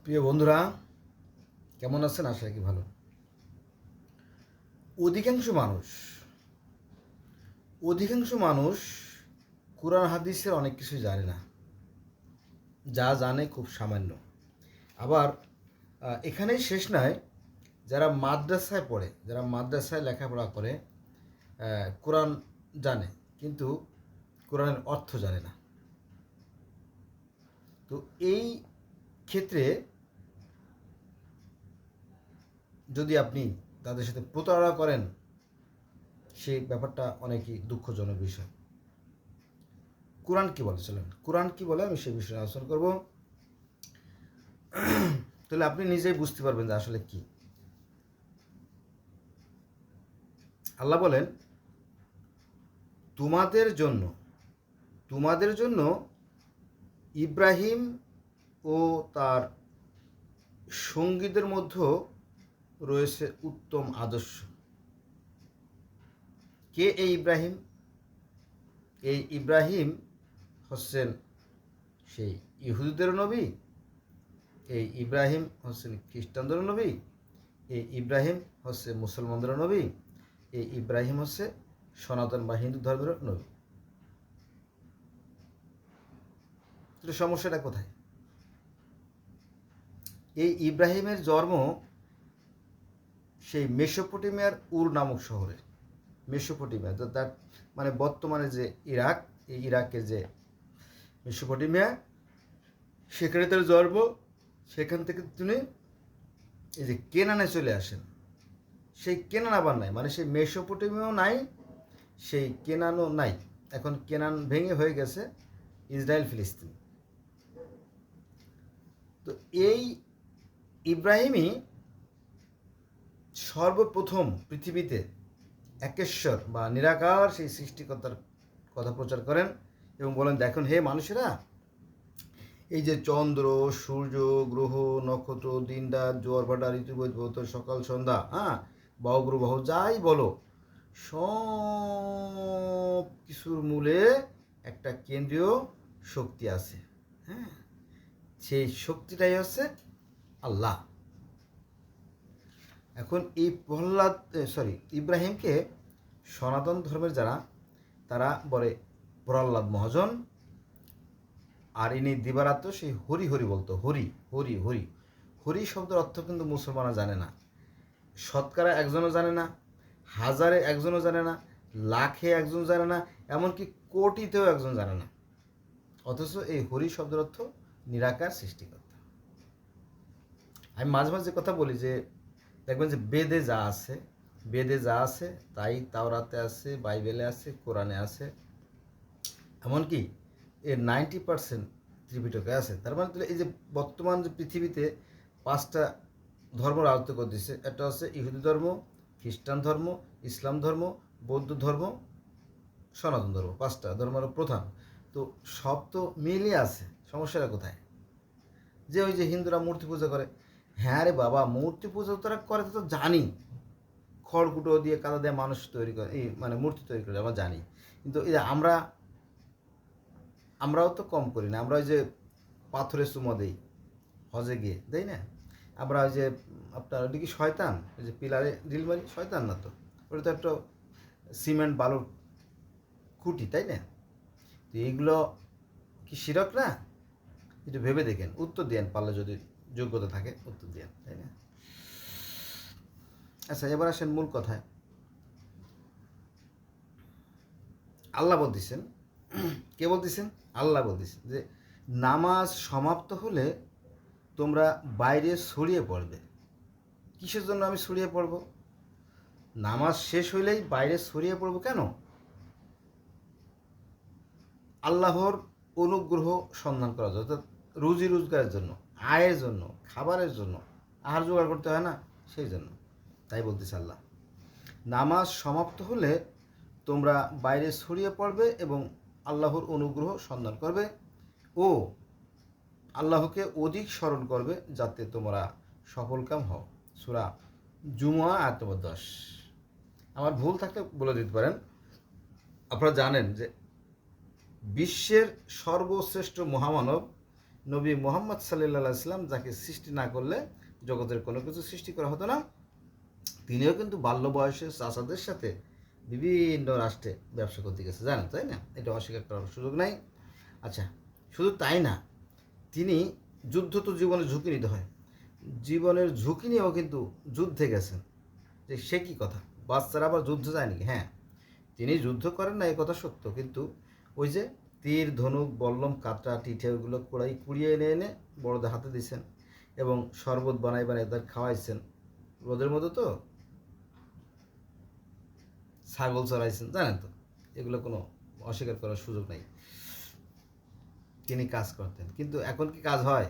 প্রিয় বন্ধুরা, কেমন আছেন? আশা কি ভালো। অধিকাংশ মানুষ অধিকাংশ মানুষ কোরআন হাদিসের অনেক কিছু জানে না, যা জানে খুব সামান্য। আবার এখানেই শেষ নয়, যারা মাদ্রাসায় পড়ে, যারা মাদ্রাসায় লেখাপড়া করে, কোরআন জানে কিন্তু কোরআনের অর্থ জানে না। তো এই ক্ষেত্রে যদি আপনি তাদের সাথে প্রতারণা করেন, সেই ব্যাপারটা অনেকই দুঃখজনক বিষয়। কোরআন কি বলে, চলেন কোরআন কি বলে আমি সেই বিষয়ে আলোচনা করব। তাহলে আপনি নিজেই বুঝতে পারবেন যে আসলে কি। আল্লাহ বলেন, তোমাদের জন্য তোমাদের জন্য ইব্রাহিম ও তার সঙ্গীদের মধ্যে রয়েছে উত্তম আদর্শ। কে এই ইব্রাহিম? এই ইব্রাহিম হচ্ছেন সেই ইহুদিদের নবী, এই ইব্রাহিম হচ্ছেন খ্রিস্টানদের নবী, এই ইব্রাহিম হচ্ছে মুসলমানদের নবী, এই ইব্রাহিম হচ্ছে সনাতন বা হিন্দু ধর্মের নবী। তো সমস্যাটা কোথায়? এই ইব্রাহিমের জন্ম সেই মেসোপটেমিয়ার উর নামক শহরে। মেসোপটেমিয়া তার মানে বর্তমানে যে ইরাক, এই ইরাকের যে মেসোপটেমিয়া, সেখানে তার জন্ম। সেখান থেকে তিনি এই যে কেনানে চলে আসেন। সেই কেনান আবার নাই, মানে সেই মেসোপটেমিয়াও নাই, সেই কেনানও নাই। এখন কেনান ভেঙে হয়ে গেছে ইসরায়েল ফিলিস্তিন। তো এই ইব্রাহিমই সর্বপ্রথম পৃথিবীতে একেশ্বর বা নিরাকার সেই সৃষ্টিকর্তার কথা প্রচার করেন এবং বলেন, দেখুন হে মানুষেরা, এই যে চন্দ্র, সূর্য, গ্রহ, নক্ষত্র, দিন রাত, জোয়ার ভাটা, ঋতু বৈধ, সকাল সন্ধ্যা, বাহুগ্রহ যাই বলো, সব কিছুর মূলে একটা কেন্দ্রীয় শক্তি আছে। হ্যাঁ, সেই শক্তিটাই হচ্ছে আল্লাহ। এখন এই ইব্রাহিমকে সনাতন ধর্মের যারা, তারা বলে প্রহ্লাদ মহাজন। আর ইনি দিবারাত্র সেই হরি হরি বলতো, হরি হরি হরি। হরি শব্দের অর্থ কিন্তু মুসলমানরা জানে না। শতকরা একজনও জানে না, হাজারে একজনও জানে না, লাখে একজন জানে না, এমনকি কোটিতেও একজন জানে না। অথচ এই হরি শব্দের অর্থ নিরাকার সৃষ্টিকর্তা। আমি মাঝে মাঝে কথা বলি যে, দেখবেন যে বেদে যা আছে তাই তাওরাতে আছে, বাইবেলে আছে, কোরআনে আছে, এমনকি এর 90% ত্রিপিটকে আছে। তার মানে এই যে বর্তমান যে পৃথিবীতে 5টা ধর্ম রাজত্ব করে দিচ্ছে, একটা হচ্ছে ইহুদি ধর্ম, খ্রিস্টান ধর্ম, ইসলাম ধর্ম, বৌদ্ধ ধর্ম, সনাতন ধর্ম। 5টা ধর্মের প্রধান। তো সব তো মিলিয়ে আছে, সমস্যাটা কোথায়? যে ওই যে হিন্দুরা মূর্তি পূজা করে, হ্যাঁ রে বাবা, মূর্তি পুজো তারা করে তো জানি, খড়কুটো দিয়ে কাদা দিয়ে মানুষ তৈরি করে, এই মানে মূর্তি তৈরি করে, আমরা জানি। কিন্তু এই যে আমরাও তো কম করি না। আমরা ওই যে পাথরে চুমো দিই হজে গিয়ে, দেই না? আমরা ওই যে আপনার ওটা কি শয়তান, ওই যে পিলারে ঢিল মারি, শয়তান না তো, ওটা তো একটা সিমেন্ট বালুর খুঁটি, তাই না? তো এইগুলো কি শিরক না? একটু ভেবে দেখেন, উত্তর দেন পারলে, যদি যোগ্যতা থাকে উত্তর দেন, তাই না? আচ্ছা, এবার আসেন মূল কথায়। আল্লাহ বলতেছেন, কে বলতেছেন? আল্লাহ বলতেছেন যে নামাজ সমাপ্ত হলে তোমরা বাইরে ছড়িয়ে পড়বে। কিসের জন্য আমি ছড়িয়ে পড়ব? নামাজ শেষ হইলেই বাইরে ছড়িয়ে পড়ব কেন? আল্লাহর অনুগ্রহ সন্ধান করার জন্য, অর্থাৎ রুজি রোজগারের জন্য, আয়ের জন্য, খাবারের জন্য, আহার জোগাড় করতে হয় না, সেই জন্য। তাই বলতেছে আল্লাহ, নামাজ সমাপ্ত হলে তোমরা বাইরে ছড়িয়ে পড়বে এবং আল্লাহর অনুগ্রহ সন্ধান করবে ও আল্লাহকে অধিক স্মরণ করবে, যাতে তোমরা সফলকাম হও। সূরা জুমুয়া আয়াত নম্বর 10। আমার ভুল থাকলে বলে দিতে পারেন। আপনারা জানেন যে বিশ্বের সর্বশ্রেষ্ঠ মহামানব নবী মুহাম্মদ সাল্লাল্লাহু আলাইহি সাল্লাম যাকে সৃষ্টি না করলে জগতের কোনো কিছু সৃষ্টি করা হতো না, তিনিও কিন্তু বাল্য বয়সে চাচাদের সাথে বিভিন্ন রাষ্ট্রে ব্যবসা করতে গেছে, জানেন তাই না? এটা অস্বীকার করার সুযোগ নাই। আচ্ছা, শুধু তাই না, তিনি যুদ্ধ তো জীবনের ঝুঁকি নিতে হয়, জীবনের ঝুঁকি নিয়েও কিন্তু যুদ্ধে গেছেন। যে সে কী কথা, বাচ্চারা আবার যুদ্ধ যায় নাকি? হ্যাঁ, তিনি যুদ্ধ করেন না, এ কথা সত্য, কিন্তু ওই যে তীর, ধনুক, বল্লম, কাঁটা, টিঠে ওগুলো কুড়িয়ে এনে এনে বড়দের হাতে দিয়েছেন এবং শরবত বানাই বানাই তাদের খাওয়াইছেন। রোদের মধ্যে তো ছাগল চড়াইছেন, জানেন তো, এগুলো কোনো অস্বীকার করার সুযোগ নাই। তিনি কাজ করতেন, কিন্তু এখন কি কাজ হয়?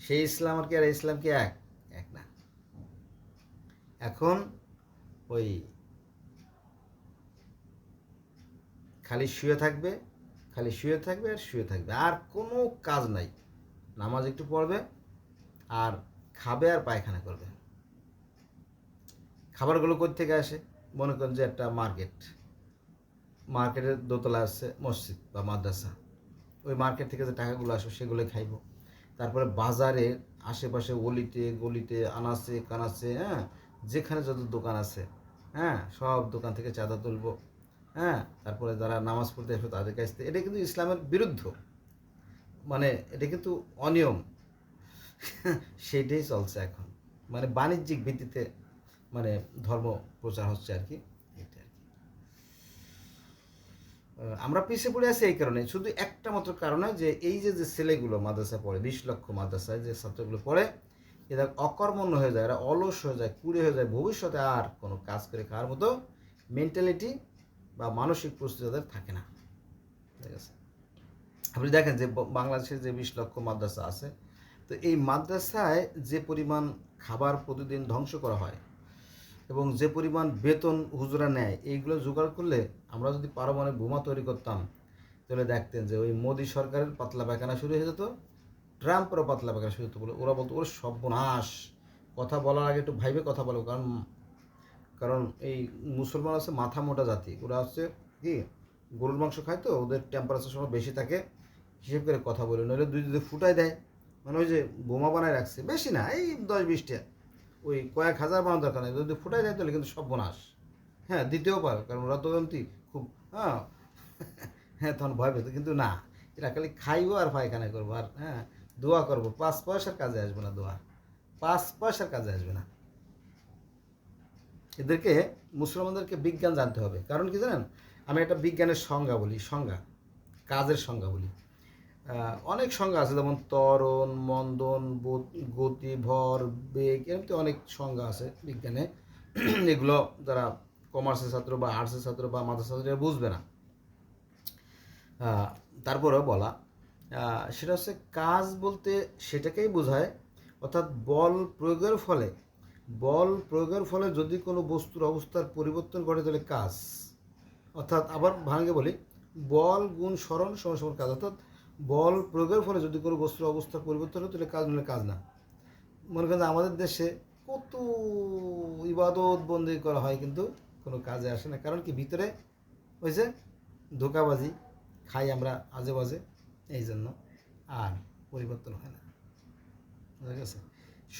সেই ইসলাম আর কি আর ইসলাম কি এক এক না। এখন ওই খালি শুয়ে থাকবে, খালি শুয়ে থাকবে আর শুয়ে থাকবে, আর কোনো কাজ নাই। নামাজ একটু পড়বে আর খাবে আর পায়খানা করবে। খাবারগুলো কোথা থেকে আসে? মনে করেন যে একটা মার্কেটের দোতলা আছে মসজিদ বা মাদ্রাসা, ওই মার্কেট থেকে যে টাকাগুলো আসে সেগুলো খাইব। তারপরে বাজারের আশেপাশে অলিতে গলিতে আনাচে কানাচে, হ্যাঁ, যেখানে যত দোকান আছে, হ্যাঁ, সব দোকান থেকে চাঁদা তুলব, হ্যাঁ, তারপরে যারা নামাজ পড়তে আসবে তাদের কাছ থেকে। এটা কিন্তু ইসলামের বিরুদ্ধ, মানে এটা কিন্তু অনিয়ম। সেটাই চলছে এখন, মানে বাণিজ্যিক ভিত্তিতে মানে ধর্ম প্রচার হচ্ছে আর কি। এটা আর কি আমরা পিছিয়ে পড়ে আছি এই কারণে, শুধু একটা মাত্র কারণে, যে এই যে যে ছেলেগুলো মাদ্রাসায় পড়ে, 20 লক্ষ মাদ্রাসায় যে ছাত্রগুলো পড়ে, এরা অকর্মণ্য হয়ে যায়, এরা অলস হয়ে যায়, কুড়ে হয়ে যায়, ভবিষ্যতে আর কোনো কাজ করে খাওয়ার মতো মেন্টালিটি বা মানসিক প্রস্তুতি তাদের থাকে না। ঠিক আছে, আপনি দেখেন যে বাংলাদেশের যে 20 লক্ষ মাদ্রাসা আছে, তো এই মাদ্রাসায় যে পরিমাণ খাবার প্রতিদিন ধ্বংস করা হয় এবং যে পরিমাণ বেতন হুজুরা নেয়, এইগুলো জোগাড় করলে আমরা যদি পারমাণবিক বোমা তৈরি করতাম, তাহলে দেখতেন যে ওই মোদী সরকারের পাতলা পায়খানা শুরু হয়ে যেত, ট্রাম্পেরও পাতলা পায়খানা শুরু হতো। বলে ওরা বলতো ওর সর্বনাশ, কথা বলার আগে একটু ভাইবে কথা বলো, কারণ কারণ এই মুসলমান আছে মাথা মোটা জাতি, ওরা হচ্ছে কি গরুর মাংস খায়, তো ওদের টেম্পারেচার সময় বেশি থাকে, হিসেব করে কথা বলে, নইলে দুই দুই ফুটাই দেয়। মানে ওই যে বোমা বানায় রাখছে, বেশি না, এই 10-20টা, ওই কয়েক হাজার বানানোর দরকার নেই, যদি ফুটাই দেয় তাহলে কিন্তু সর্বনাশ। হ্যাঁ, দিতেও পারো, কারণ ওরা তো এমনি খুব, হ্যাঁ, হ্যাঁ, তখন ভয় পেত, কিন্তু না, এরা খালি খাইবো আর পায়খানা করবো আর, হ্যাঁ, দোয়া করবো, 5 পয়সার কাজে আসবে না দোয়া, 5 পয়সার কাজে আসবে না। এদেরকে, মুসলমানদেরকে বিজ্ঞান জানতে হবে। কারণ কি জানেন, আমি একটা বিজ্ঞানের সংজ্ঞা বলি, কাজের সংজ্ঞা বলি। অনেক সংজ্ঞা আছে, যেমন ত্বরণ, মন্দন, গতি, ভর, বেগ, এরকম অনেক সংজ্ঞা আছে বিজ্ঞানে। এগুলো যারা কমার্সের ছাত্র বা আর্টসের ছাত্র বা মাদ্রাসা ছাত্র বুঝবে না। তারপরেও বলা, সেটা হচ্ছে কাজ বলতে সেটাকেই বোঝায়, অর্থাৎ বল প্রয়োগের ফলে যদি কোনো বস্তুর অবস্থার পরিবর্তন ঘটে তাহলে কাজ। অর্থাৎ আবার ভাঙে বলি, বল গুণ স্মরণ সমান কাজ। অর্থাৎ বল প্রয়োগের ফলে যদি কোনো বস্তুর অবস্থার পরিবর্তন হয় তাহলে কাজ, নইলে কাজ না। মনে করেন আমাদের দেশে কত ইবাদত বন্দি করা হয়, কিন্তু কোনো কাজে আসে না। কারণ কি, ভিতরে ওই যে ধোঁকাবাজি, খাই আমরা আজে বাজে, এই জন্য আর পরিবর্তন হয় না। বুঝা গেছে?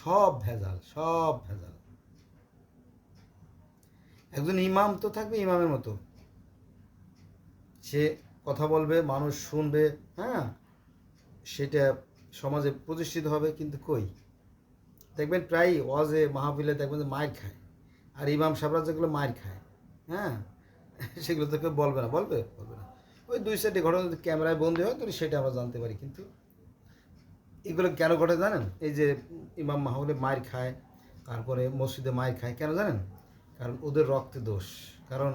সব ভেজাল, সব ভেজাল। একজন ইমাম তো থাকবে ইমামের মতো, সে কথা বলবে, মানুষ শুনবে, হ্যাঁ, সেটা সমাজে প্রতিষ্ঠিত হবে। কিন্তু কই, দেখবেন প্রায় ওয়াজে মাহফিলে দেখবেন যে মায়ের খায়, আর ইমাম সাহেবরা যেগুলো মায়ের খায়, হ্যাঁ, সেগুলো তো কেউ বলবে না, বলবে না। ওই 2 সাইডে ঘটনা যদি ক্যামেরায় বন্দি হয় তাহলে সেটা আমরা জানতে পারি। কিন্তু এগুলো কেন ঘটে জানেন? এই যে ইমাম মাহফিলে মায়ের খায়, তারপরে মসজিদে মায়ের খায়, কেন জানেন? কারণ ওদের রক্তে দোষ। কারণ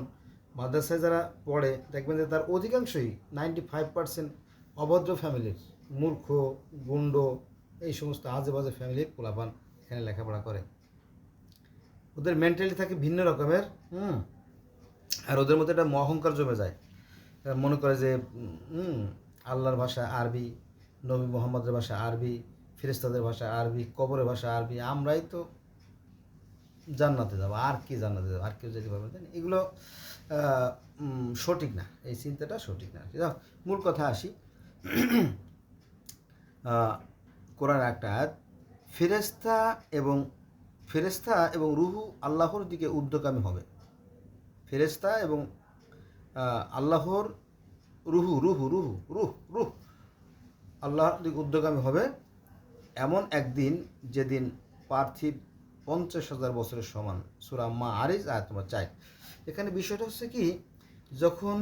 মাদ্রাসায় যারা পড়ে দেখবেন যে তার অধিকাংশই 95% অভদ্র ফ্যামিলির, মূর্খ, গুণ্ড, এই সমস্ত আজে বাজে ফ্যামিলির পোলাপান এখানে লেখাপড়া করে। ওদের মেন্টালিটি থাকে ভিন্ন রকমের, আর ওদের মধ্যে একটা অহংকার জমে যায়। মনে করে যে আল্লাহর ভাষা আরবি, নবী মোহাম্মদের ভাষা আরবি, ফেরেশতাদের ভাষা আরবি, কবরের ভাষা আরবি, আমরাই তো জান্নাতে যাবো, আর কি জান্নাতে যাবো, আর কেউ যেতে পারবে না। এগুলো সঠিক না, এই চিন্তাটা সঠিক না। মূল কথা আসি, কোরআনের একটা আয়াত, ফেরেশতা এবং রুহু আল্লাহর দিকে উদ্যমগামী হবে। ফেরেশতা এবং আল্লাহর রুহ আল্লাহর দিকে উদ্যমগামী হবে এমন একদিন যেদিন পার্থিব 50,000 বছরের সমান। সূরা মাআরিজ আয়াত নম্বর 4। এখানে বিষয়টা হচ্ছে কি, যখন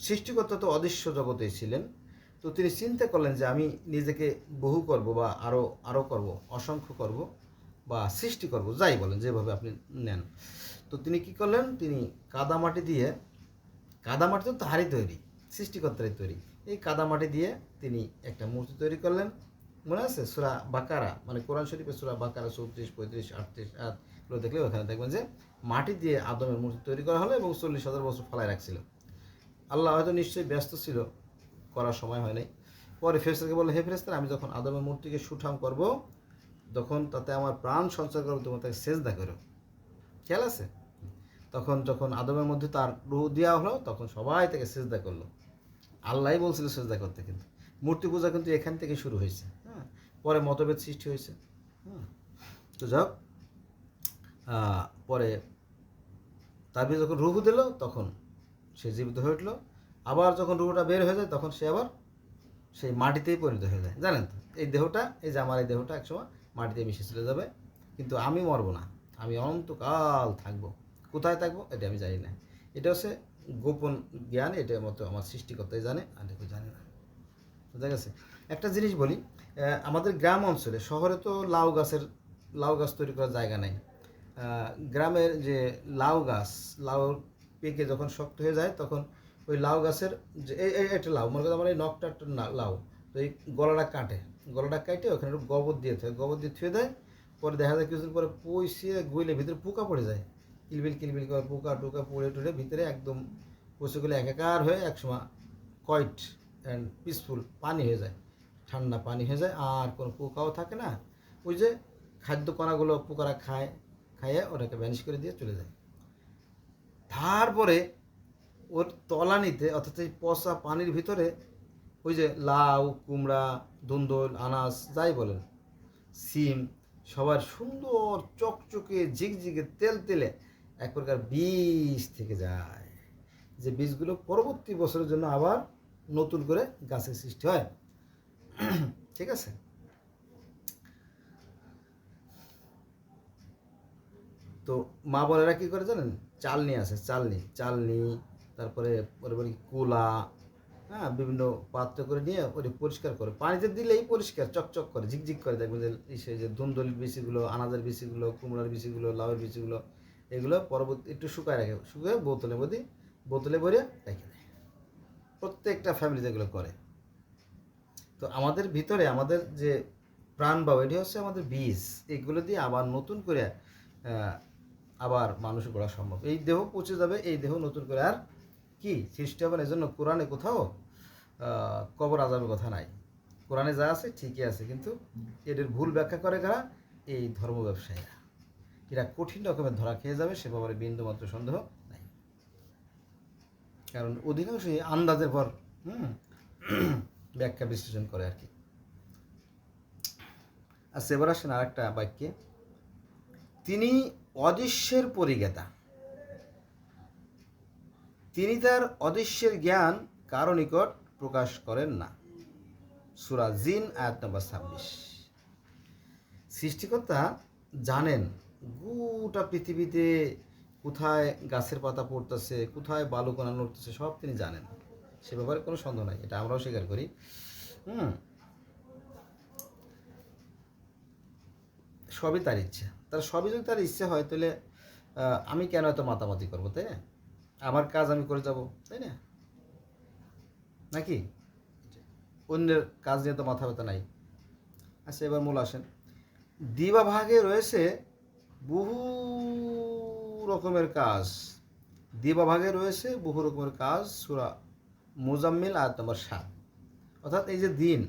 সৃষ্টিকর্তা তো অদৃশ্য জগতে ছিলেন, তো তিনি চিন্তা করলেন যে আমি নিজেকে বহু করব বা আরও করব, অসংখ্য করব বা সৃষ্টি করব, যাই বলেন, যেভাবে আপনি নেন। তো তিনি কি করলেন, তিনি কাদামাটি তো তাহারই তৈরি, সৃষ্টিকর্তারই তৈরি, এই কাদামাটি দিয়ে তিনি একটা মূর্তি তৈরি করলেন। মনে আছে সূরা বাকারা, মানে কোরআন শরীফের সূরা বাকারা 34, 35, 38 আয়াতগুলো দেখলে ওখানে দেখবেন যে মাটি দিয়ে আদমের মূর্তি তৈরি করা হলো এবং 40,000 বছর ফেলায় রাখছিল। আল্লাহ হয়তো নিশ্চয়ই ব্যস্ত ছিল, করার সময় হয় নাই। পরে ফেরেশতাকে বললো, হে ফেরেশতারা, আমি যখন আদমের মূর্তিকে সুঠাম করব, তখন তাতে আমার প্রাণ সঞ্চার করবো, তখন তাকে সেজদা করো। খেয়াল আছে? তখন যখন আদমের মধ্যে তার রূহ দেওয়া হলো, তখন সবাই তাকে সেজদা করলো। আল্লাহই বলছিল সেজদা করতে, কিন্তু মূর্তি পূজা কিন্তু এখান থেকে শুরু হয়েছে। হ্যাঁ, পরে মতভেদ সৃষ্টি হয়েছে। তো যাক, পরে তারপরে যখন রূহ দিল, তখন সে জীবিত হয়ে উঠলো। আবার যখন রূহটা বের হয়ে যায়, তখন সে আবার সেই মাটিতেই পরিণত হয়ে যায়। জানেন তো, এই দেহটা, এই যে আমার এই দেহটা একসময় মাটিতে মিশে চলে যাবে, কিন্তু আমি মরবো না, আমি অনন্তকাল থাকবো। কোথায় থাকবো এটা আমি জানি না, এটা হচ্ছে গোপন জ্ঞান, এটার মতো আমার সৃষ্টিকর্তাই জানে, আর কেউ জানে না। বুঝা গেছে? একটা জিনিস বলি, আমাদের গ্রাম অঞ্চলে, শহরে তো লাউ গাছ তৈরি করার জায়গা নেই। গ্রামের যে লাউ পেকে যখন শক্ত হয়ে যায়, তখন ওই লাউ গাছের যে একটা লাউ, মনে করেন আমার এই নখটা একটা লাউ, তো এই গলাটা কাটে ওখানে একটু গোবর দিয়ে থুয়ে দেয়। পরে দেখা যায় কিছুদিন পরে পয়সে গইলে ভিতরে পোকা পড়ে যায়, কিলবিল করে পোকা টোকা পড়ে টুড়ে ভিতরে একদম পশুগুলো একাকার হয়ে একসময় কয়েট অ্যান্ড পিসফুল পানি হয়ে যায়, ঠান্ডা পানি হয়ে যায়, আর কোনো পোকাও থাকে না। ওই যে খাদ্য কণাগুলো পোকারা খাইয়ে ওটাকে ভ্যানিশ করে দিয়ে চলে যায়। তারপরে ওর তলানিতে, অর্থাৎ এই পচা পানির ভিতরে, ওই যে লাউ, কুমড়া, ধুন্দুল, আনাজ, যাই বলেন, সিম, সবার সুন্দর চকচকে ঝিকঝিকে তেলে এক প্রকার বীজ থেকে যায়, যে বীজগুলো পরবর্তী বছরের জন্য আবার নতুন করে গাছের সৃষ্টি হয়। ঠিক আছে? তো মা বোনেরা কী করে জানেন, চালনি, তারপরে ওরে বলি কুলা, হ্যাঁ, বিভিন্ন পাত্র করে নিয়ে ওটা পরিষ্কার করে, পানিতে দিলেই পরিষ্কার চকচক করে, ঝিকঝিক করে। দেখবেন যে যে ধুন্দুলির বিচিগুলো, আনাজের বিচিগুলো, কুমড়ার বিচিগুলো, লাউয়ের বিচিগুলো, এগুলো পরবর্তী একটু শুকায় বোতলে ভরে রেখে দেয়। প্রত্যেকটা ফ্যামিলিতে এগুলো করে। তো আমাদের ভিতরে আমাদের যে প্রাণ বা এটি হচ্ছে আমাদের বীজ, এগুলো দিয়ে আবার নতুন করে আবার মানুষ গড়া সম্ভব। এই দেহ পচে যাবে, এই দেহ নতুন করে আর কি সৃষ্টি হবে না। এজন্য কোরআনে কোথাও কবর আযাবের কথা নাই। কোরআনে যা আছে ঠিকই আছে, কিন্তু এদের ভুল ব্যাখ্যা করে কারা? এই ধর্ম ব্যবসায়ীরা। এরা কঠিন রকমের ধরা খেয়ে যাবে, সে ব্যাপারে বিন্দুমাত্র সন্দেহ নাই। কারণ অধিকাংশই আন্দাজের পর ব্যাখ্যা বিশ্লেষণ করে আর কি। আচ্ছা, এবার আসেন আর একটা বাক্যে, তিনি অদৃশ্যের পরিজ্ঞাতা, তিনি তার অদৃশ্যের জ্ঞান কারো নিকট প্রকাশ করেন না। সূরা জিন আয়াত নম্বর 26। সৃষ্টিকর্তা জানেন গোটা পৃথিবীতে কোথায় গাছের পাতা পড়তেছে, কোথায় বালুকণা নড়তেছে, সব তিনি জানেন, সে ব্যাপারে কোনো সন্দেহ নাই, এটা আমরাও স্বীকার করি। সবই তার ইচ্ছা, সবই যদি তার ইচ্ছে হয়, তাহলে আমি কেন এত মাতামাতি করবো, তাই না? আমার কাজ আমি করে যাব, তাই না? নাকি অন্যের কাজ নিয়ে তো মাথা ব্যথা নাই। আচ্ছা, এবার মূল আসেন, দিবা ভাগে রয়েছে বহু রকমের কাজ। সূরা মুজাম্মিল আয়াত নম্বর 7। অর্থাৎ এই যে দিন,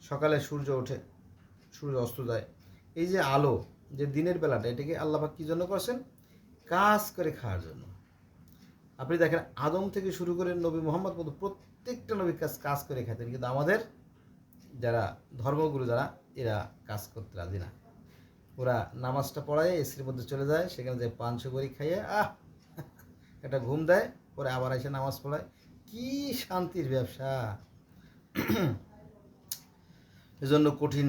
সকালে সূর্য ওঠে, সূর্য অস্ত যায়, এই যে আলো, যে দিনের বেলাটা, এটাকে আল্লাহ পাক কী জন্য করছেন? কাজ করে খাওয়ার জন্য। আপনি দেখেন, আদম থেকে শুরু করে নবী মুহাম্মদ পর্যন্ত প্রত্যেকটা নবী কাজ করে খেতেন, কিন্তু আমাদের যারা ধর্মগুরু যারা এরা কাজ করতে রাজি না। ওরা নামাজটা পড়ায় এসির মধ্যে চলে যায়, সেখানে যে পান সুপারি খাইয়ে একটা ঘুম দেয়, পরে আবার এসে নামাজ পড়ায়। কি শান্তির ব্যবসা! এজন্য কঠিন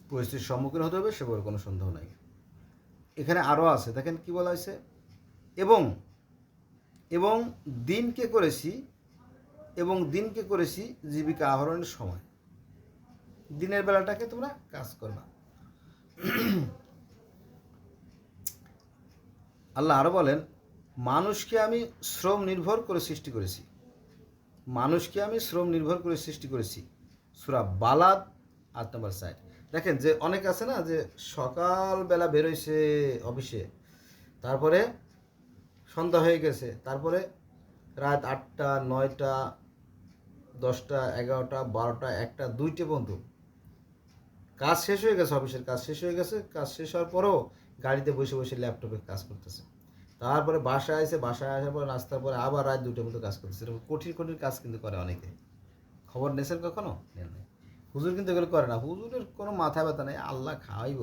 পরিস্থিতির সম্মুখীন হতে হবে, সে বলে কোনো সন্দেহ নাই। এখানে আরও আছে, দেখেন কি বলা হয়েছে, এবং এবং দিনকে করেছি জীবিকা আহরণের সময়। দিনের বেলাটাকে তোমরা কাজ করবা। আল্লাহ আরও বলেন, মানুষকে আমি শ্রম নির্ভর করে সৃষ্টি করেছি। সূরা বালাদ ৮ নম্বর 4। দেখেন যে অনেক আছে না, যে সকালবেলা বেরোইছে অফিসে, তারপরে সন্ধ্যা হয়ে গেছে, তারপরে রাত ৮টা ৯টা 10টা 11টা 12টা 1টা 2টে পর্যন্ত কাজ শেষ হয়ে গেছে, অফিসের কাজ শেষ হয়ে গেছে, কাজ শেষ হওয়ার পরেও গাড়িতে বসে বসে ল্যাপটপে কাজ করতেছে। তারপরে বাসায় আসার পরে নাস্তার পরে আবার রাত 2টা পর্যন্ত কাজ করতেছে। এরকম কঠিন কাজ কিন্তু করে অনেকে। খবর নিয়েছেন কখনো? নেন নাই। হুজুর কিন্তু এগুলো করে না, হুজুরের কোনো মাথা ব্যথা নেই, আল্লাহ খাওয়াইব,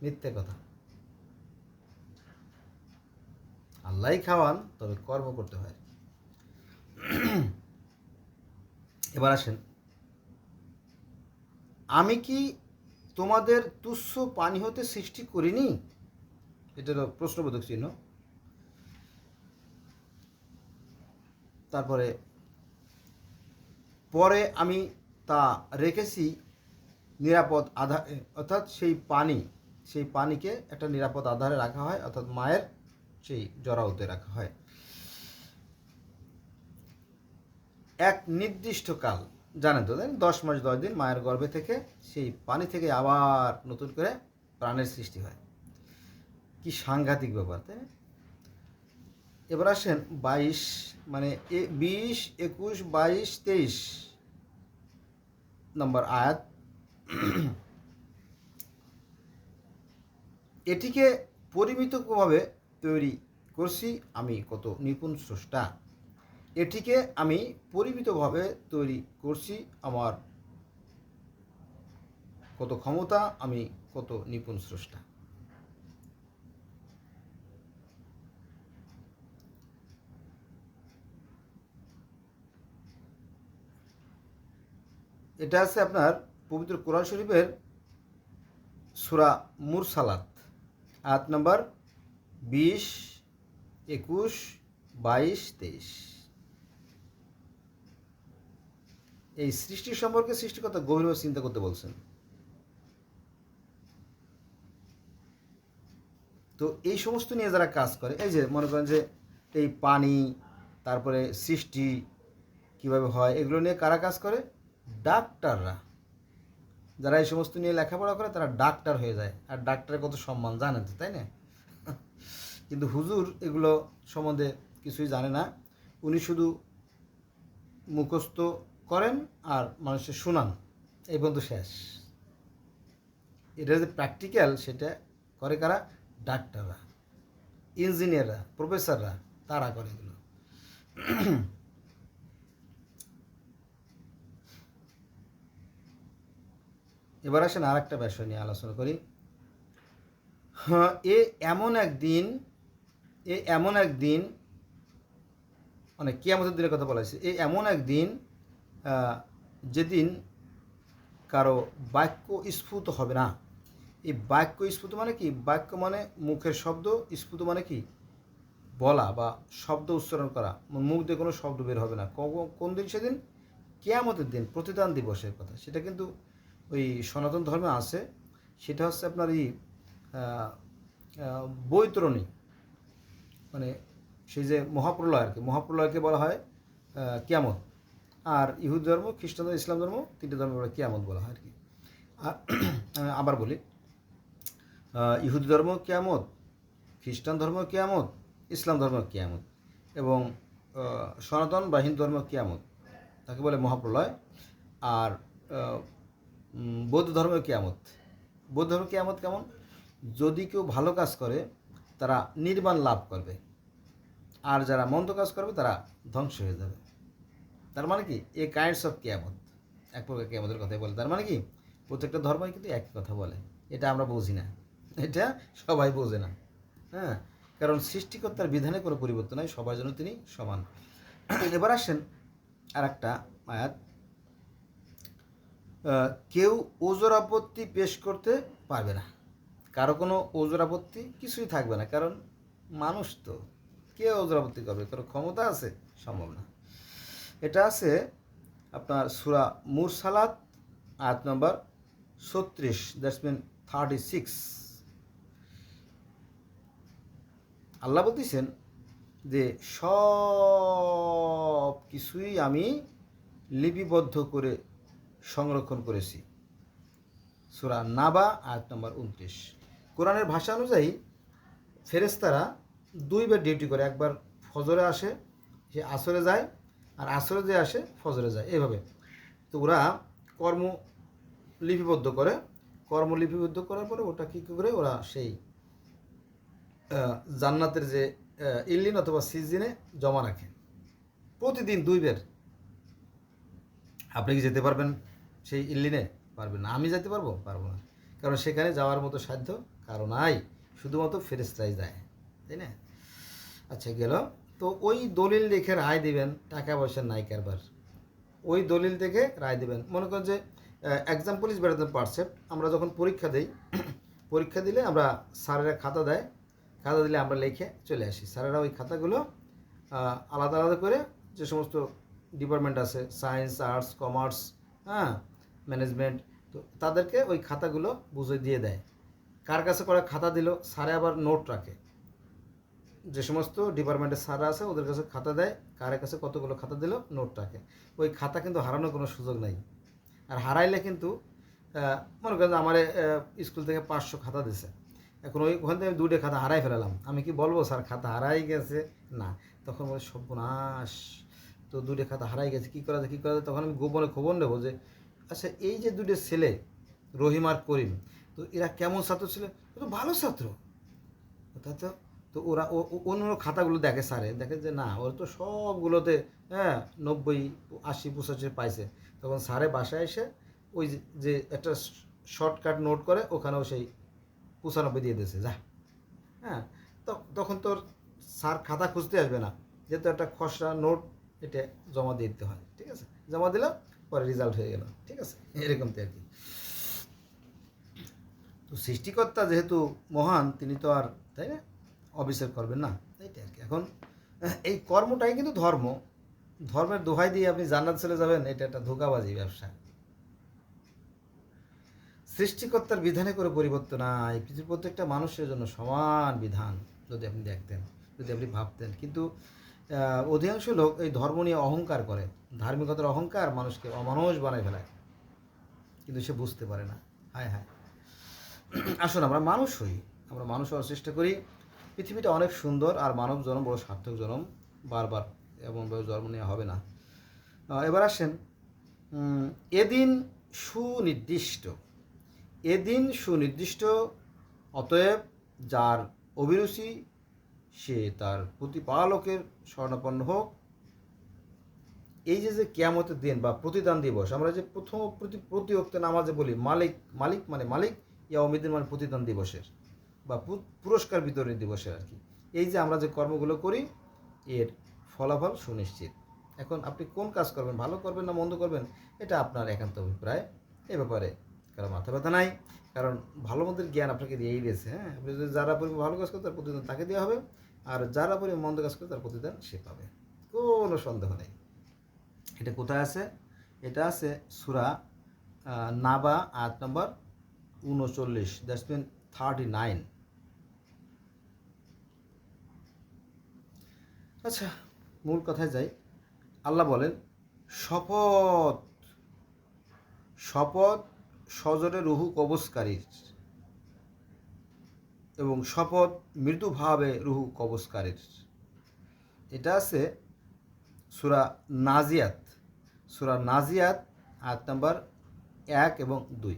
মিথ্যে কথা। আল্লাহই খাওয়ান, তবে কর্ম করতে হয়। এবার আসেন, আমি কি তোমাদের তুচ্ছ পানি হতে সৃষ্টি করিনি? এটা প্রশ্নবোধক চিহ্ন। তারপরে পরে আমি তা রেখেছি নিরাপদ আধারে, অর্থাৎ সেই পানিকে একটা নিরাপদ আধারে রাখা হয়, অর্থাৎ মায়ের সেই জরাউতে রাখা হয়। এক নির্দিষ্ট কাল, জানেন তো, 10 মাস 10 দিন মায়ের গর্ভে থেকে সেই পানি থেকে আবার নতুন করে প্রাণের সৃষ্টি হয়। কি সাংঘাতিক ব্যাপার, তাই না? এবার আসেন 22 মানে 20, 21, 22, 23 নম্বর আয়াত। এটিকে পরিমিতভাবে তৈরি করছি আমি, কত নিপুণ স্রষ্টা। এটিকে আমি পরিমিতভাবে তৈরি করছি, আমার কত ক্ষমতা, আমি কত নিপুণ স্রষ্টা। এটা আছে আপনার পবিত্র কোরআন শরীফের সূরা মুরসালাত আয়াত নম্বর 20, 21, 22, 23। এই সৃষ্টির সম্পর্কে সৃষ্টিকর্তা গভীরভাবে চিন্তা করতে বলছেন। তো এই সমস্ত নিয়ে যারা কাজ করে, এই যে মনে করেন যে এই পানি, তারপরে সৃষ্টি কিভাবে হয়, এগুলো নিয়ে কারা কাজ করে? ডাক্তাররা। যারা এই সমস্ত নিয়ে লেখাপড়া করে তারা ডাক্তার হয়ে যায়। আর ডাক্তারের কত সম্মান জানেন তো, তাই না? কিন্তু হুজুর এগুলো সম্বন্ধে কিছুই জানে না। উনি শুধু মুখস্থ করেন আর মানুষের শোনান, এই পর্যন্ত শেষ। এটা যে প্র্যাকটিক্যাল, সেটা করে কারা? ডাক্তাররা, ইঞ্জিনিয়াররা, প্রফেসররা, তারা করে এগুলো। এবার আসেন আর একটা বিষয় নিয়ে আলোচনা করি। এ এমন একদিন মানে কিয়ামতের দিনের কথা বলা হয়েছে। এমন একদিন যেদিন কারো বাক্য স্ফুট হবে না। এই বাক্য স্ফুট মানে কি? বাক্য মানে মুখের শব্দ, স্ফুট মানে কি? বলা বা শব্দ উচ্চারণ করা, মুখ দিয়ে কোনো শব্দ বের হবে না। কোন দিন সেদিন? কিয়ামতের দিন, প্রতিদান দিবসের কথা। সেটা কিন্তু ওই সনাতন ধর্মে আছে। সেটা হচ্ছে আপনার বৈতরণী, মানে সেই যে মহাপ্রলয় আর কি, মহাপ্রলয়কে বলা হয় কিয়ামত। আর ইহুদি ধর্ম, খ্রিস্টান ধর্ম, ইসলাম ধর্ম, 3টে ধর্ম কিয়ামত বলা হয় আর কি। আর আবার বলি, ইহুদি ধর্ম কিয়ামত, খ্রিস্টান ধর্ম কিয়ামত, ইসলাম ধর্ম কিয়ামত, এবং সনাতন বা হিন্দু ধর্ম কিয়ামত, তাকে বলে মহাপ্রলয়। আর বৌদ্ধ ধর্মের কিয়ামত। বৌদ্ধ ধর্মের কিয়ামত কেমন? যদি কেউ ভালো কাজ করে তারা নির্বাণ লাভ করবে, আর যারা মন্দ কাজ করবে তারা ধ্বংস হয়ে যাবে। তার মানে কি? এ কাইন্ডস অফ কিয়ামত। এক প্রকার কিয়ামতের কথাই বলে। তার মানে কি প্রত্যেকটা ধর্মই কিন্তু একই কথা বলে। এটা আমরা বুঝি না, এটা সবাই বোঝে না। হ্যাঁ, কারণ সৃষ্টিকর্তার বিধানে কোনো পরিবর্তন নাই, সবার জন্য তিনি সমান। এবার আসেন আর একটা আয়াত, কেউ ওজর আপত্তি পেশ করতে পারবে না, কারো কোনো ওজর আপত্তি কিছুই থাকবে না, কারণ মানুষ তো, কে ওজর আপত্তি করবে, কারো ক্ষমতা আছে, সম্ভব না। এটা আছে আপনার সূরা মুরসালাত আয়াত নম্বর 36, দ্যাটস মিন 36। আল্লাহ বলতেছেন যে সব কিছুই আমি লিপিবদ্ধ করে সংরক্ষণ করেছি। সূরা নাবা আয়াত নম্বর 29। কোরআনের ভাষা অনুযায়ী ফেরেশতারা দুইবার ডিউটি করে, একবার ফজরে আসে, সে আসরে যায়, আর আসরে যে আসে ফজরে যায়, এইভাবে। তো ওরা কর্ম লিপিবদ্ধ করে, কর্ম লিপিবদ্ধ করার পরে ওটা কী করে ওরা সেই জান্নাতের যে ইল্লিন অথবা সিজিনে জমা রাখে, প্রতিদিন দুইবার। আপনি কি যেতে পারবেন সেই ইল্লিনে? পারবেন না। আমি যেতে পারবো? পারবো না, কারণ সেখানে যাওয়ার মতো সাধ্য কারো নাই, শুধুমাত্র ফেরেশতাই যায়, তাই না? আচ্ছা গেল। তো ওই দলিল দেখে রায় দিবেন, টাকা পয়সা নাই কারবার, ওই দলিল দেখে রায় দিবেন। মনে করেন যে example is better than percept. আমরা যখন পরীক্ষা দিই, পরীক্ষা দিলে আমরা স্যারেরা খাতা দেয়, খাতা দিলে আমরা লিখে চলে আসি। স্যারেরা ওই খাতাগুলো আলাদা আলাদা করে, যে সমস্ত ডিপার্টমেন্ট আছে, সায়েন্স, আর্টস, কমার্স, হ্যাঁ, ম্যানেজমেন্ট, তো তাদেরকে ওই খাতাগুলো বুঝে দিয়ে দেয়। কার কাছে করে খাতা দিল, স্যারে আবার নোট রাখে, যে সমস্ত ডিপার্টমেন্টের স্যাররা আছে ওদের কাছে খাতা দেয়, কারের কাছে কতগুলো খাতা দিল নোট রাখে। ওই খাতা কিন্তু হারানোর কোনো সুযোগ নাই। আর হারাইলে কিন্তু মনে করেন আমার স্কুল থেকে 500 খাতা দিছে, এখন ওখান থেকে 2টা খাতা হারাই ফেলালাম, আমি কি বলবো স্যার খাতা হারাই গেছে? না, তখন বলে সর্বনাশ, তো 2টা খাতা হারাই গেছে, কী করা যায় কী করা যায়। তখন আমি গোপনে খবর নেবো যে আচ্ছা এই যে 2টা ছেলে রহিম আর করিম, তো এরা কেমন ছাত্র ছিল? তো ভালো ছাত্র। তা তো ওরা অন্য খাতাগুলো দেখে, স্যারে দেখে যে না, ওরা তো সবগুলোতে 90, 80, 85 পাইছে। তখন স্যারে বাসায় এসে ওই যে একটা শর্টকাট নোট করে, ওখানেও সেই 95 দিয়ে দিয়েছে, যা। হ্যাঁ, তখন তোর স্যার খাতা খুঁজতে আসবে না, যেহেতু একটা খসড়া নোট, এটা জমা দিয়ে দিতে হয়, ঠিক আছে? জমা দিলাম, পরে রেজাল্ট হয়ে গেল, ঠিক আছে? এরকম তো আর কি। তো সৃষ্টিকর্তা যেহেতু মহান, তিনি তো আর, তাই না, অবিচার করবেন না, এইটাই আর কি। এখন এই কর্মটাই কিন্তু ধর্ম, ধর্মের দোহাই দিয়ে আপনি জান্নাত চলে যাবেন, এটা একটা ধোঁকাবাজি ব্যবসা। সৃষ্টিকর্তার বিধানে করে পরিবর্তন নাই, পৃথিবীর প্রত্যেকটা মানুষের জন্য সমান বিধান, যদি আপনি দেখতেন, যদি আপনি ভাবতেন। কিন্তু অধিকাংশ লোক এই ধর্ম নিয়ে অহংকার করে, ধার্মিকতার অহংকার মানুষকে অমানুষ বানায় ফেলায়, কিন্তু সে বুঝতে পারে না। হায় হায়, আসুন আমরা মানুষ হই, আমরা মানুষ হওয়ার চেষ্টা করি। পৃথিবীটা অনেক সুন্দর, আর মানব জন্ম বড় সার্থক জন্ম, বারবার এমনভাবে জন্ম নেওয়া হবে না। এবার আসেন, এদিন সুনির্দিষ্ট, এদিন সুনির্দিষ্ট, অতএব যার অভিরুচি সে তার প্রতিপালকের শরণাপন্ন হোক। এই যে কিয়ামতের দিন বা প্রতিদান দিবস, আমরা যে প্রতি ওয়াক্তে নামাজে বলি মালিক মালিক মানে মালিক, ইয়াউমিদ্দিন মানে প্রতিদান দিবসের বা পুরস্কার বিতরণী দিবসের আর কি। এই যে আমরা যে কর্মগুলো করি, এর ফলাফল সুনিশ্চিত। এখন আপনি কোন কাজ করবেন, ভালো করবেন না মন্দ করবেন, এটা আপনার একান্ত অভিপ্রায়, এ ব্যাপারে কারো মাথা ব্যথা নাই, কারণ ভালো মন্দের জ্ঞান আপনাকে দিয়েই দিয়েছে। হ্যাঁ, আপনি যদি যারা পরিমাণ ভালো কাজ করে তার প্রতিদান তাকে দেওয়া হবে, আর যারা পরিমাণ মন্দ কাজ করে তার প্রতিদান সে পাবে, কোনো সন্দেহ নেই। এটা কোথায় আছে? এটা আছে সূরা নাবা আয়াত নম্বর 39, দ্যাটস মিন 39। আচ্ছা, মূল কথায় যাই। আল্লাহ বলেন, শপথ শপথ সজরে রুহু কবজকারীর, এবং শপথ মৃদুভাবে রুহু কবজকারীর। এটা আছে সূরা নাজিয়াত, সূরা নাজিয়াত আয়াত নাম্বার 1 এবং 2।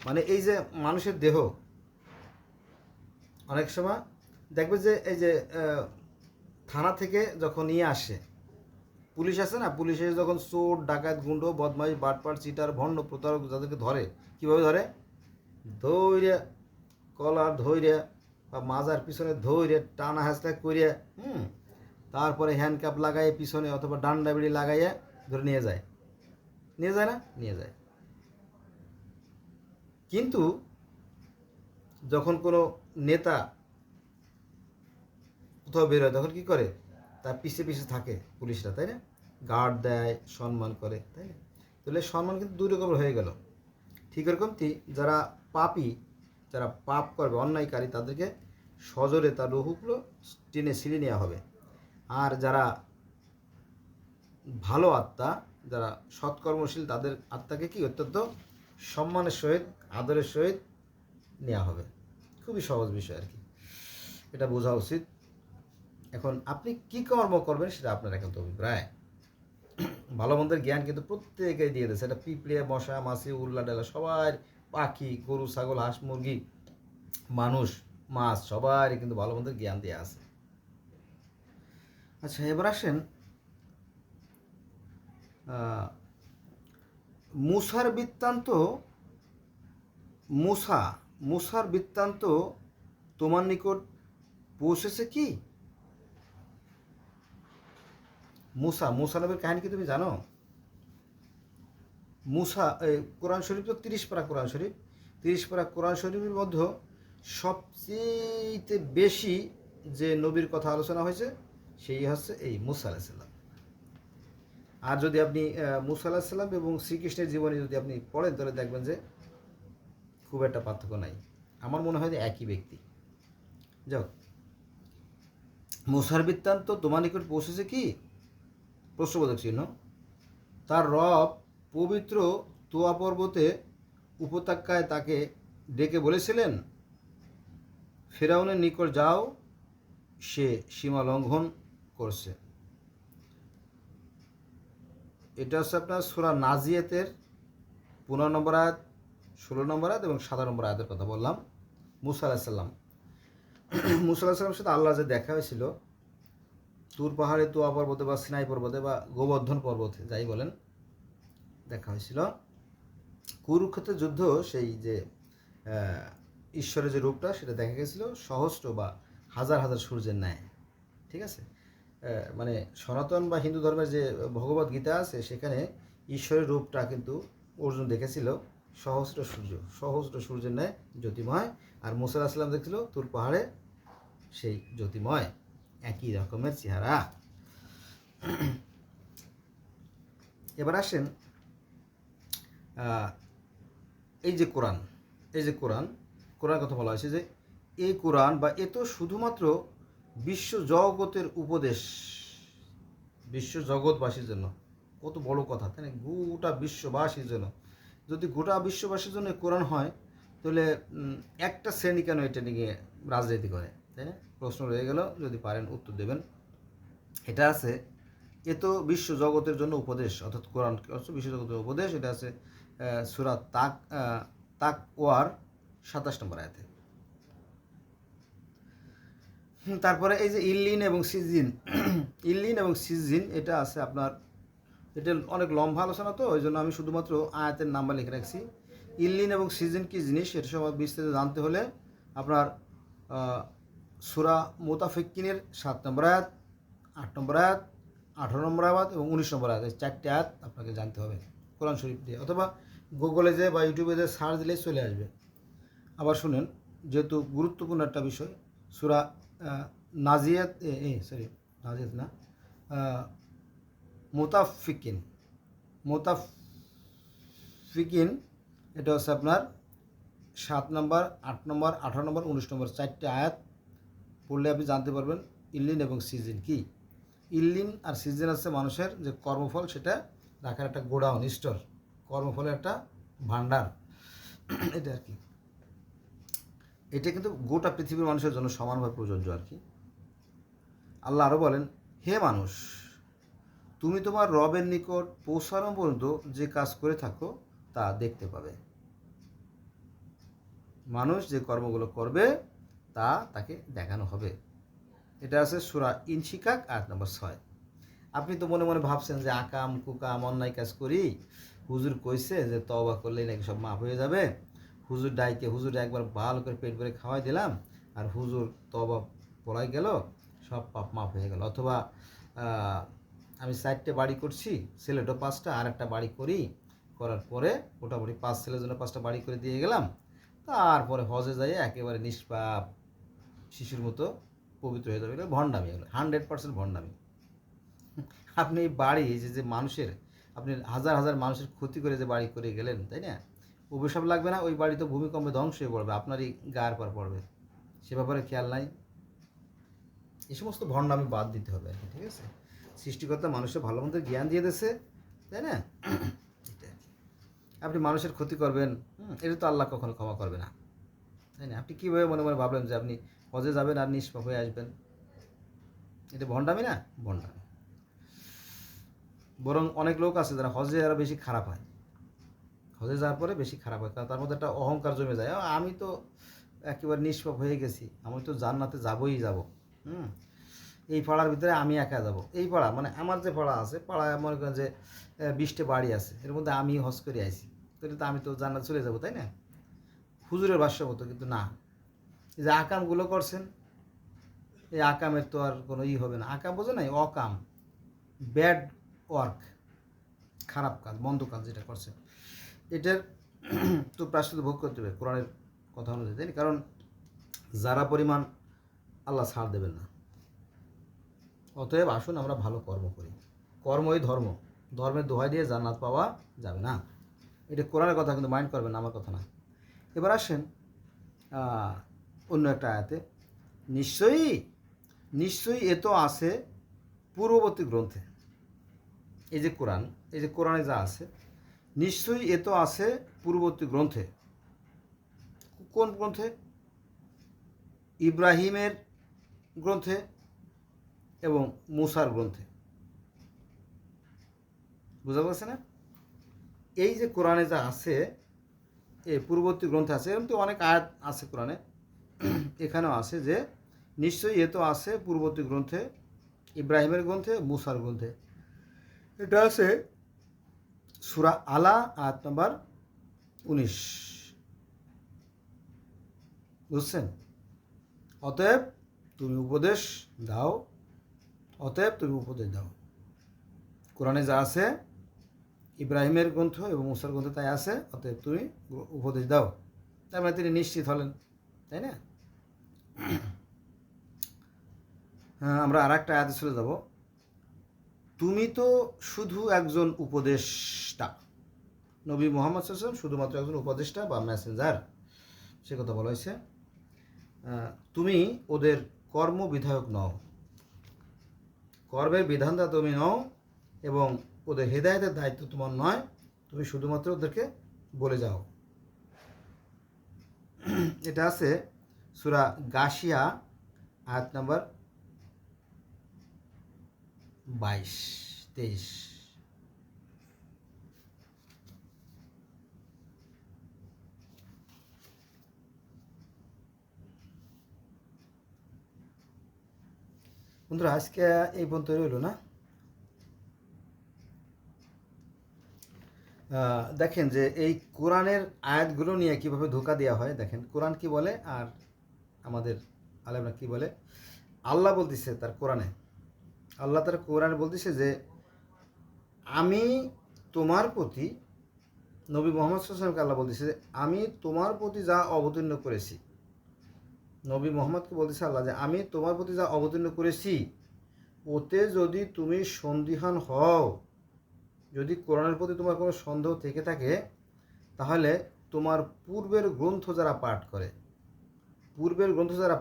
মানে এই যে মানুষের দেহ, অনেক সময় দেখবে যে এই যে থানা থেকে যখন নিয়ে আসে, পুলিশ আছে না, পুলিশে যখন চোর ডাকাত গুন্ড বদমাইশ বাটপাট চিটার ভণ্ড প্রতারক যাদেরকে ধরে, কীভাবে ধরে? ধৈর্য কলার ধৈর্য বা মাজার পিছনে ধৈর্য টানা হ্যাঁচড়া করিয়া তারপরে হ্যান্ডকাপ লাগাইয়ে পিছনে অথবা ডান্ডা বেড়ি লাগাইয়া ধরে নিয়ে যায় না, নিয়ে যায়। কিন্তু যখন কোনো নেতা কোথাও বের হয় তখন কী করে? তার পিছে পিছে থাকে পুলিশরা, তাই না? গার্ড দেয়, সম্মান করে, তাই না? তাহলে সম্মান কিন্তু দুই রকমের হয়ে গেল। ঠিক এরকমটি যারা পাপী, যারা পাপ করবে, অন্যায়কারী, তাদেরকে সজোরে তার রুহুগুলো টেনে ছিঁড়ে নেওয়া হবে। আর যারা ভালো আত্মা, যারা সৎকর্মশীল, তাদের আত্মাকে কি অত্যন্ত সম্মানের সহিত আদরের সহিত নেওয়া হবে। খুবই সহজ বিষয় আর কি, এটা বোঝা উচিত। এখন আপনি কি কর্ম করবেন সেটা আপনার একান্ত অভিপ্রায়। ভালো মন্দের জ্ঞান কিন্তু প্রত্যেকে দিয়ে দিয়েছে। এটা পিঁপড়ে, মশা, মাছি, উল্লা ডেলা, সবার, পাখি, গরু, ছাগল, হাঁস, মুরগি, মানুষ, মাছ, সবারই কিন্তু ভালো মন্দের জ্ঞান দেওয়া আছে। আচ্ছা, এবার আসেন মুসার বৃত্তান্ত। মুসার বৃত্তান্ত তোমার নিকট পৌঁছেছে কি? মুসা নবীর কাহিনী কি তুমি জানো? মুসা, কোরআন শরীফ তো 30 পারা কোরআন শরীফ, 30 পারা কোরআন শরীফের মধ্যে সবচেয়ে বেশি যে নবীর কথা আলোচনা হয়েছে সেই হচ্ছে এই মুসা আলাইহিস সালাম। আর যদি আপনি মুসা আলাইহিস সালাম এবং শ্রীকৃষ্ণের জীবনী যদি আপনি পড়েন তাহলে দেখবেন যে খুব একটা পার্থক্য নাই। আমার মনে হয় যে একই ব্যক্তি। যাও, মুসার বৃত্তান্ত তোমার নিকট পৌঁছেছে কি? প্রশ্নবোধক চিহ্ন। তার রব পবিত্র তোয়া পর্বতে উপত্যকায় তাকে ডেকে বলেছিলেন, ফেরাউনের নিকট যাও, সে সীমা লঙ্ঘন করছে। এটা হচ্ছে আপনার সূরা নাজিয়াতের 15 নম্বর আয়াত, 16 নম্বর আয়াত এবং 17 নম্বর আয়াতের কথা বললাম। মুসা আলাইহিস সালাম, মুসা আলাইহিস সালামের সাথে আল্লাহ যে দেখা হয়েছিল তুর পাহাড়ে, তোয়া পর্বতে বা সিনাই পর্বতে বা গোবর্ধন পর্বতে, যাই বলেন, দেখা হয়েছিল। কুরুক্ষেত্রের যুদ্ধ, সেই যে ঈশ্বরের যে রূপটা সেটা দেখা গেছিল সহস্র বা হাজার হাজার সূর্যের ন্যায়। ঠিক আছে, মানে সনাতন বা হিন্দু ধর্মের যে ভগবত গীতা আছে সেখানে ঈশ্বরের রূপটা কিন্তু অর্জুন দেখেছিল সহস্র সূর্যের ন্যায় জ্যোতিময়। আর মুসা আলাইহিস সালাম দেখছিল তুর পাহাড়ে সেই জ্যোতিময়, একই রকমের চেহারা। এবার আসেন এই যে কোরআন কথা বলা হয়েছে যে এই কোরআন বা এ তো শুধুমাত্র বিশ্ব জগতের উপদেশ, বিশ্ব জগৎবাসীর জন্য। কত বড় কথা, তাই না? গোটা বিশ্ববাসীর জন্য। যদি গোটা বিশ্ববাসীর জন্য কোরআন হয় তাহলে একটা শ্রেণী কেন এটা নিয়ে রাজনীতি করে, তাই না? প্রশ্ন রয়ে গেল, যদি পারেন উত্তর দেবেন। এটা আছে, এ তো বিশ্ব জগতের জন্য উপদেশ, অর্থাৎ কোরআন বিশ্ব জগতের উপদেশ। এটা আছে সূরা তাকওয়ার 27 নম্বর আয়াতে। তারপরে এই যে ইল্লিন এবং সিজিন, এটা আছে আপনার, এটা অনেক লম্বা আলোচনা, তো ওই জন্য আমি শুধুমাত্র আয়াতের নাম্বার লিখে রাখছি। ইল্লিন এবং সিজিন কী জিনিস এটা সব বিস্তারিত জানতে হলে আপনার সূরা মুতাফিক্কিনের 7 নম্বর আয়াত, 8 নম্বর আয়াত, 18 নম্বর আয়াত এবং 19 নম্বর আয়াত, এই 4টে আয়াত আপনাকে জানতে হবে কোরআন শরীফ দিয়ে, অথবা গুগলে যে বা ইউটিউবে যে সার্চ দিলে চলে আসবে। আবার শুনেন, যেহেতু গুরুত্বপূর্ণ একটা বিষয়, সূরা নাজিয়াত মুতাফিকিন, এটা হচ্ছে আপনার 7 নম্বর, 8 নম্বর, 18 নম্বর, 19 নম্বর 4টে আয়াত পড়লে আপনি জানতে পারবেন ইল্লিন এবং সিজিন কি। ইল্লিন আর সিজিন হচ্ছে মানুষের যে কর্মফল, সেটা রাখার একটা গোডাউন, স্টোর, কর্মফলের একটা ভান্ডার, এটা আর কি। এটা কিন্তু গোটা পৃথিবীর মানুষের জন্য সমানভাবে প্রযোজ্য আর কি। আল্লাহ আরও বলেন, হে মানুষ, তুমি তোমার রবের নিকট পৌঁছানো পর্যন্ত যে কাজ করে থাকো তা দেখতে পাবে। মানুষ যে কর্মগুলো করবে তা তাকে দেখানো হবে। এটা আছে সূরা ইনশিকাক আয়াত নম্বর 6। আপনি তো মনে মনে ভাবছেন যে আকাম কুকাম অন্যায় কাজ করি, হুজুর কইছে যে তওবা করলেই নাকি সব মাফ হয়ে যাবে, হুজুর ডাইকে হুজুর একবার ভালো করে পেট ভরে খাওয়াই দিলাম আর হুজুর তওবা পড়াই গেল, সব পাপ মাফ হয়ে গেল। অথবা আমি 4টে বাড়ি করছি, ছেলেটা 5টা, আর একটা বাড়ি করার পরে মোটামুটি 5 ছেলের জন্য 5টা বাড়ি করে দিয়ে গেলাম, তারপরে হজে যাই একেবারে নিষ্পাপ শিশুর মতো পবিত্র হয়ে যাবে। এগুলো ভণ্ডামি, এগুলো 100% ভণ্ডামি। আপনি এই বাড়ি যে মানুষের, আপনি হাজার হাজার মানুষের ক্ষতি করে যে বাড়ি করে গেলেন, তাই না? অভিশাপ লাগবে না? ওই বাড়ি তো ভূমিকম্পে ধ্বংস হয়ে পড়বে, আপনারই গায়ের পর পড়বে, সে ব্যাপারে খেয়াল নাই। এই সমস্ত ভণ্ডামি বাদ দিতে হবে আর কি, ঠিক আছে? সৃষ্টিকর্তা মানুষের ভালো মন্দের জ্ঞান দিয়ে দিয়েছে, তাই না? আপনি মানুষের ক্ষতি করবেন, এটা তো আল্লাহ কখনো ক্ষমা করবে না, তাই না? আপনি কীভাবে মনে মনে ভাবলেন যে আপনি হজে যাবেন আর নিষ্পাপ হয়ে আসবেন? এটা ভণ্ডামি না? ভণ্ডামি। বরং অনেক লোক আছে যারা হজে আরও বেশি খারাপ হয়, হজে যাওয়ার পরে বেশি খারাপ হয়, কারণ তার মধ্যে একটা অহংকার জমে যায়। আমি তো একেবারে নিষ্পাপ হয়ে গেছি, আমি তো জান্নাতে যাবই যাব। এই পাড়ার ভিতরে আমি একা যাব, এই পাড়া মানে আমার যে পাড়া আছে, পাড়ায় মনে করেন যে 20টে বাড়ি আছে, এর মধ্যে আমি হজ করে আইছি, তাহলে তো আমি তো জান্নাত চলে যাব, তাই না? হুজুরের ভাষ্য মতো। কিন্তু না, এই যে আকামগুলো করছেন, এই আকামের তো আর কোনো হবে না। আকাম বোঝে নাই, অকাম, ব্যাড ওয়ার্ক, খারাপ কাজ, মন্দ কাজ যেটা করছেন, এটার তো প্রায়শ্চিত্ত ভোগ করতে হবে কোরআনের কথা অনুযায়ী, তাই না? কারণ যারা পরিমাণ আল্লাহ ছাড় দেবেন না। অতএব আসুন আমরা ভালো কর্ম করি, কর্মই ধর্ম, ধর্মের দোহাই দিয়ে জান্নাত পাওয়া যাবে না। এটা কোরআনের কথা, কিন্তু মাইন্ড করবেন না, আমার কথা না। এবার আসেন অন্য একটা আয়াতে, নিশ্চয়ই এ তো আছে পূর্ববর্তী গ্রন্থে। এই যে কোরআনে যা আছে, নিশ্চয়ই এ তো আছে পূর্ববর্তী গ্রন্থে। কোন গ্রন্থে? ইব্রাহিমের গ্রন্থে এবং মুসার গ্রন্থে। বুঝা পারছে না? এই যে কোরআনে যা আছে, এই পূর্ববর্তী গ্রন্থে আছে, এরকম তো অনেক আয়াত আছে কোরআনে, এখানেও আছে যে নিশ্চয়ই এ তো আছে পূর্ববর্তী গ্রন্থে, ইব্রাহিমের গ্রন্থে, মুসার গ্রন্থে। এটা আছে সূরা আলা আয়াত নম্বর 19। বুঝছেন? অতএব তুমি উপদেশ দাও, কোরআনে যা আছে ইব্রাহিমের গ্রন্থ এবং মুসার গ্রন্থে তাই আছে, অতএব তুমি উপদেশ দাও। তার মানে তিনি নিশ্চিত হলেন, তাই না? হ্যাঁ, আমরা আর একটা আয়াতে চলে যাব। তুমি তো শুধু একজন উপদেষ্টা, নবী মুহাম্মদ সাল্লাল্লাহু আলাইহি ওয়াসাল্লাম শুধুমাত্র একজন উপদেষ্টা বা মেসেঞ্জার, সে কথা বলা হয়েছে। তুমি ওদের কর্ম বিধায়ক নও, কর্মের বিধানটা তুমি নও, এবং ওদের হেদায়েতের দায়িত্ব তোমার নয়, তুমি শুধুমাত্র ওদেরকে বলে যাও। এটা আছে সূরা গাশিয়া আয়াত নাম্বার 22-23। বন্ধুরা, আজকে এই পর্যন্ত রইল না। দেখেন যে এই কোরআনের আয়াতগুলো নিয়ে কীভাবে ধোঁকা দেওয়া হয়। দেখেন কোরআন কি বলে আর আমাদের আলেমরা কি বলে। আল্লাহ বলতেছে তার কোরআনে, বলতেছে যে আমি তোমার প্রতি, নবী মুহাম্মদ সাল্লাল্লাহু আলাইহি ওয়াসাল্লামকে আল্লাহ বলতেছে যে আমি তোমার প্রতি যা অবতীর্ণ করেছি, নবী মুহাম্মদকে বলতেছে আল্লাহ যে আমি তোমার প্রতি যা অবতীর্ণ করেছি, ওতে যদি তুমি সন্দিহান হও, যদি কোরআনের প্রতি তোমার কোনো সন্দেহ থেকে থাকে, তাহলে তোমার পূর্বের গ্রন্থ যারা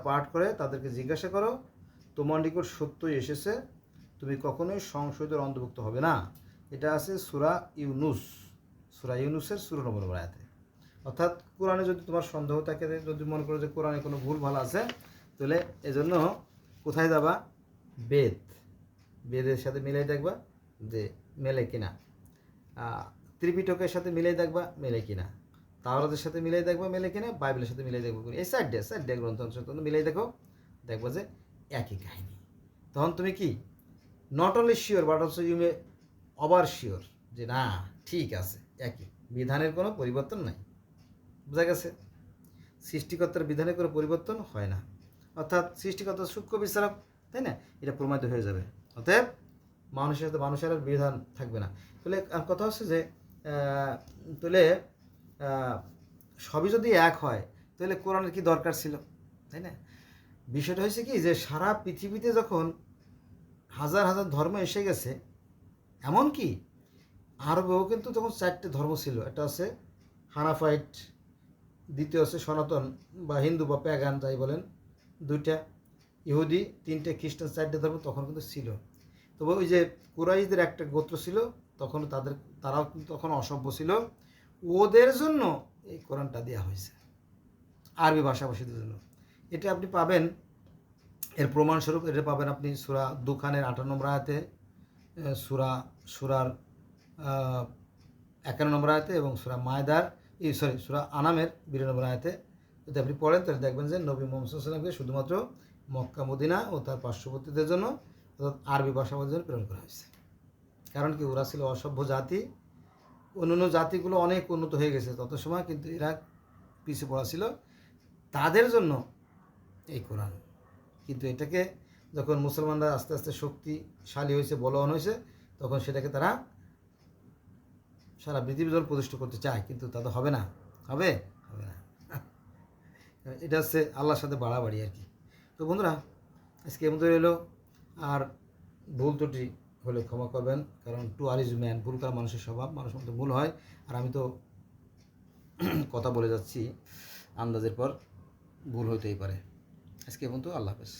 পাঠ করে তাদেরকে জিজ্ঞাসা করো, তোমার নিকট সত্যই এসেছে, তুমি কখনোই সংশয়ীদের অন্তর্ভুক্ত হবে না। এটা আছে সূরা ইউনুসের 16 নম্বর আয়াতে। অর্থাৎ কোরআনে যদি তোমার সন্দেহ থাকে, যদি মনে করো যে কোরআনে কোনো ভুল ভাল আছে, তাহলে এজন্য কোথায় যাবা? বেদের সাথে মিলাই দেখবা যে মেলে কিনা, ত্রিপিটকের সাথে মিলাই দেখবা মেলে কিনা, তাওরাতের সাথে মিলাই দেখবা মেলে কিনা, বাইবেলের সাথে মিলাই দেখবো, এই সাইডে গ্রন্থ মিলাই দেখবা যে একই কাহিনী। তখন তুমি কি not only sure but also you may over sure যে না ঠিক আছে, একই বিধানের কোনো পরিবর্তন নাই। বোঝা গেছে? সৃষ্টিকর্তার বিধানে কোনো পরিবর্তন হয় না, অর্থাৎ সৃষ্টিকর্তার সূক্ষ্ম বিচারক, তাই না? এটা প্রমাণিত হয়ে যাবে। অতএব মানুষের সাথে মানুষের আর বিধান থাকবে না। তাহলে কথা হচ্ছে যে তাহলে সবই যদি এক হয় তাহলে কোরআনের কি দরকার ছিল, তাই না? বিষয়টা হয়েছে কি যে সারা পৃথিবীতে যখন হাজার হাজার ধর্ম এসে গেছে, এমনকি আরবেও কিন্তু তখন 4টে ধর্ম ছিল। একটা আছে হানাফাইট, দ্বিতীয় আছে সনাতন বা হিন্দু বা প্যাগান যাই বলেন, 2টা ইহুদি, 3টে খ্রিস্টান, 4টে ধর্ম তখন কিন্তু ছিল। তবে ওই যে কুরাইশদের একটা গোত্র ছিল, তখন তারাও কিন্তু তখন অসভ্য ছিল, ওদের জন্য এই কোরআনটা দেওয়া হয়েছে, আরবি ভাষাভাষীদের জন্য। এটা আপনি পাবেন, এর প্রমাণস্বরূপ এটা পাবেন আপনি সূরা দুখানের 58 নম্বর আয়াতে, সূরার 51 নম্বর আয়াতে এবং সূরা আনামের 52 নম্বর আয়াতে। যদি আপনি পড়েন তাহলে দেখবেন যে নবী মুহাম্মদ সাল্লাল্লাহু আলাইহি ওয়াসাল্লামকে শুধুমাত্র মক্কা মদিনা ও তার পার্শ্ববর্তীদের জন্য, অর্থাৎ আরবি ভাষাভাষীদের জন্য প্রেরণ করা হয়েছে। কারণ কি, ওরা ছিল অসভ্য জাতি, অন্যান্য জাতিগুলো অনেক উন্নত হয়ে গেছে তত সময়, কিন্তু এরা পিছিয়ে পড়া ছিল, তাদের জন্য এই কোরআন। কিন্তু এটাকে যখন মুসলমানরা আস্তে আস্তে শক্তিশালী হয়েছে, বলবান হয়েছে, তখন সেটাকে তারা সারা পৃথিবীর জন্য প্রতিষ্ঠা করতে চায়, কিন্তু তাদের হবে না। হবে হবে না। এটা হচ্ছে আল্লাহর সাথে বাড়াবাড়ি আর কি। তো বন্ধুরা, আজকে এমন এলো, আর ভুল ত্রুটি হলে ক্ষমা করবেন, কারণ টু আর ইজ ম্যান, ভুল করা মানুষের স্বভাব, মানুষ মতো ভুল হয়। আর আমি তো কথা বলে যাচ্ছি, আন্দাজের পর ভুল হইতেই পারে। আজকে এমন, আল্লাহ হাফেজ।